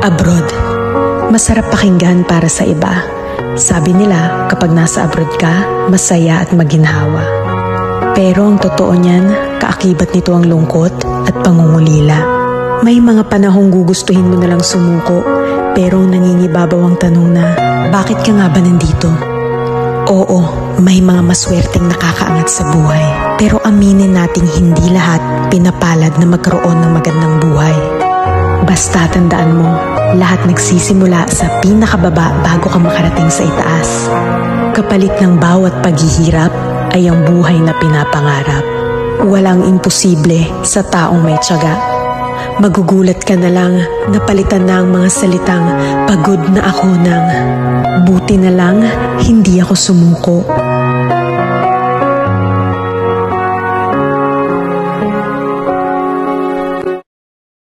Abroad. Masarap pakinggan para sa iba. Sabi nila, kapag nasa abroad ka, masaya at maginhawa. Pero ang totoo niyan, kaakibat nito ang lungkot at pangungulila. May mga panahong gugustuhin mo nalang sumuko, pero nangingibabaw ang tanong na, bakit ka nga ba nandito? Oo, may mga maswerteng nakakaangat sa buhay. Pero aminin nating hindi lahat pinapalad na magkaroon ng magandang buhay. Basta tandaan mo, lahat nagsisimula sa pinakababa bago ka makarating sa itaas. Kapalit ng bawat paghihirap ay ang buhay na pinapangarap. Walang imposible sa taong may tiyaga. Magugulat ka na lang, napalitan na ang mga salitang pagod na ako ng buti na lang hindi ako sumuko.